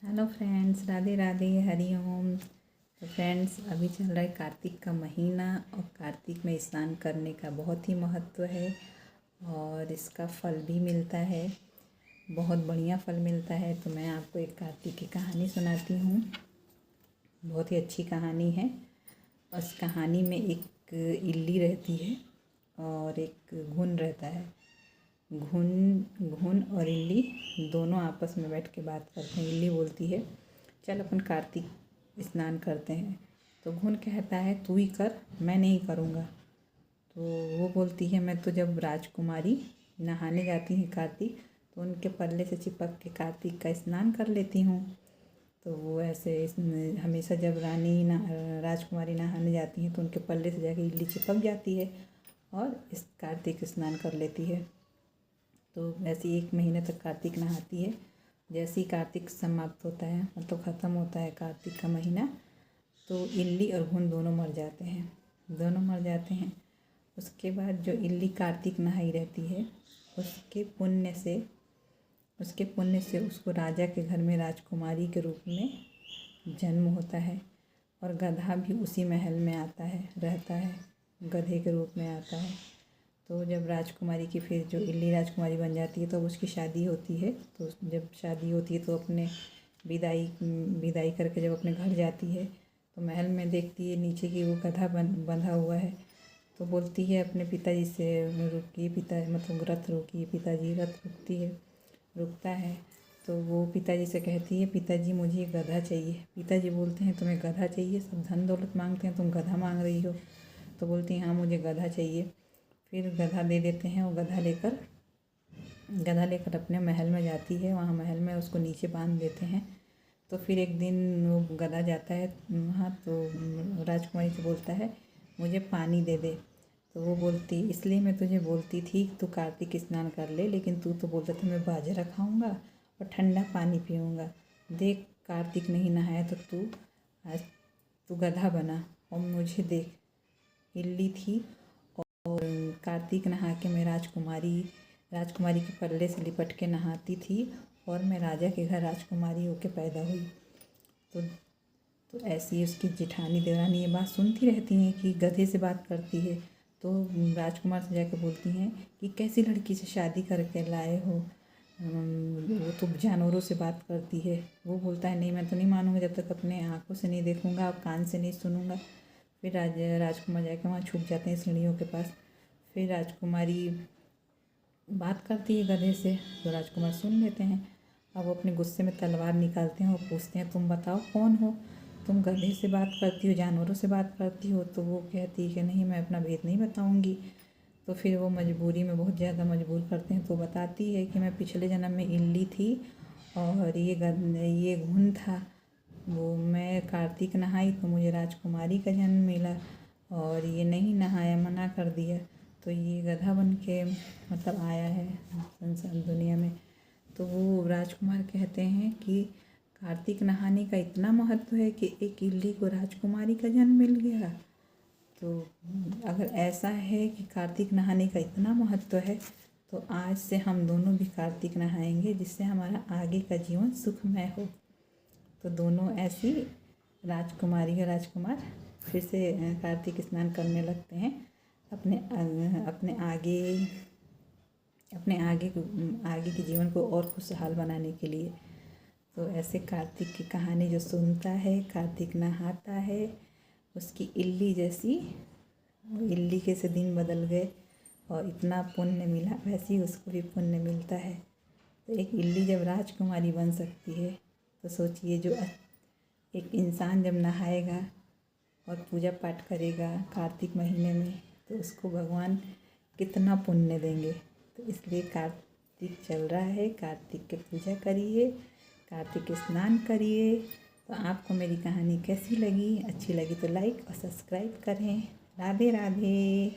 Hello friends, Radhe Radhe, Hari ओम। तो friends, अभी चल रहा है कार्तिक का महीना और कार्तिक में स्नान करने का बहुत ही महत्व है और इसका फल भी मिलता है, बहुत बढ़िया फल मिलता है। तो मैं आपको एक कार्तिक की कहानी सुनाती हूँ। बहुत ही अच्छी कहानी है। उस कहानी में एक इल्ली रहती है और एक घुन रहता है। घुन और इल्ली दोनों आपस में बैठ के बात करते हैं। इल्ली बोलती है, चल अपन कार्तिक स्नान करते हैं। तो घुन कहता है, तू ही कर, मैं नहीं करूँगा। तो वो बोलती है, मैं तो जब राजकुमारी नहाने जाती हैं कार्तिक, तो उनके पल्ले से चिपक के कार्तिक का स्नान कर लेती हूँ। तो वो ऐसे हमेशा जब राजकुमारी नहाने जाती हैं तो उनके पल्ले से जाके इल्ली चिपक जाती है और इस कार्तिक स्नान कर लेती है। तो ऐसे 1 महीने तक कार्तिक नहाती है। जैसे ही कार्तिक समाप्त होता है, मतलब ख़त्म होता है कार्तिक का महीना, तो इल्ली और घुन दोनों मर जाते हैं। उसके बाद जो इल्ली कार्तिक नहाई रहती है, उसके पुण्य से उसको राजा के घर में राजकुमारी के रूप में जन्म होता है और गधा भी उसी महल में रहता है, गधे के रूप में आता है। तो जब राजकुमारी की फिर जो इल्ली राजकुमारी बन जाती है तो उसकी शादी होती है। तो जब शादी होती है तो अपने विदाई करके जब अपने घर जाती है तो महल में देखती है नीचे की वो गधा बंधा हुआ है। तो बोलती है अपने पिताजी से, रुकिए मतलब रथ रोकिए पिताजी। रथ रुकता है तो वो पिताजी से कहती है, पिताजी मुझे गधा चाहिए। पिताजी बोलते हैं, तुम्हें गधा चाहिए? सब धन दौलत मांगते हैं, तुम गधा मांग रही हो? तो बोलती हैं, हाँ मुझे गधा चाहिए। फिर गधा दे देते हैं और गधा लेकर अपने महल में जाती है। वहाँ महल में उसको नीचे बांध देते हैं। तो फिर एक दिन वो गधा जाता है वहाँ, तो राजकुमारी से बोलता है, मुझे पानी दे दे। तो वो बोलती, इसलिए मैं तुझे बोलती थी तू कार्तिक स्नान कर ले, लेकिन तू तो बोलता था मैं बाजरा खाऊंगा और ठंडा पानी पीऊँगा। देख, कार्तिक नहीं नहाया तो आज तू गधा बना और मुझे देख, इल्ली थी और कार्तिक नहा के मैं राजकुमारी के पल्ले से लिपट के नहाती थी और मैं राजा के घर राजकुमारी होके पैदा हुई। तो ऐसी उसकी जेठानी देवरानी ये बात सुनती रहती हैं कि गधे से बात करती है। तो राजकुमार से जाकर बोलती हैं कि कैसी लड़की से शादी करके लाए हो, वो तो जानवरों से बात करती है। वो बोलता है, नहीं मैं तो नहीं मानूंगा जब तक अपने आँखों से नहीं देखूंगा और कान से नहीं सुनूंगा। फिर राजकुमार जाकर वहाँ छुप जाते हैं सीढ़ियों के पास। फिर राजकुमारी बात करती है गधे से, तो राजकुमार सुन लेते हैं। अब वो अपने गुस्से में तलवार निकालते हैं और पूछते हैं, तुम बताओ कौन हो? तुम गधे से बात करती हो, जानवरों से बात करती हो? तो वो कहती है कि नहीं, मैं अपना भेद नहीं बताऊंगी। तो फिर वो मजबूरी में बहुत ज़्यादा मजबूर करते हैं। तो बताती है कि मैं पिछले जन्म में इल्ली थी और ये घुन था। वो मैं कार्तिक नहाई तो मुझे राजकुमारी का जन्म मिला और ये नहीं नहाया, मना कर दिया, तो ये गधा बन के मतलब आया है संसार दुनिया में। तो वो राजकुमार कहते हैं कि कार्तिक नहाने का इतना महत्व है कि एक इल्ली को राजकुमारी का जन्म मिल गया। तो अगर ऐसा है कि कार्तिक नहाने का इतना महत्व है, तो आज से हम दोनों भी कार्तिक नहाएंगे, जिससे हमारा आगे का जीवन सुखमय हो। तो दोनों ऐसी राजकुमारी और राजकुमार फिर से कार्तिक स्नान करने लगते हैं अपने आगे के जीवन को और खुशहाल बनाने के लिए। तो ऐसे कार्तिक की कहानी जो सुनता है, कार्तिक नहाता है, उसकी इल्ली के से दिन बदल गए और इतना पुण्य मिला, वैसे ही उसको भी पुण्य मिलता है। तो एक इल्ली जब राजकुमारी बन सकती है, तो सोचिए जो एक इंसान जब नहाएगा और पूजा पाठ करेगा कार्तिक महीने में, तो उसको भगवान कितना पुण्य देंगे। तो इसलिए कार्तिक चल रहा है, कार्तिक की पूजा करिए, कार्तिक स्नान करिए। तो आपको मेरी कहानी कैसी लगी? अच्छी लगी तो लाइक और सब्सक्राइब करें। राधे राधे।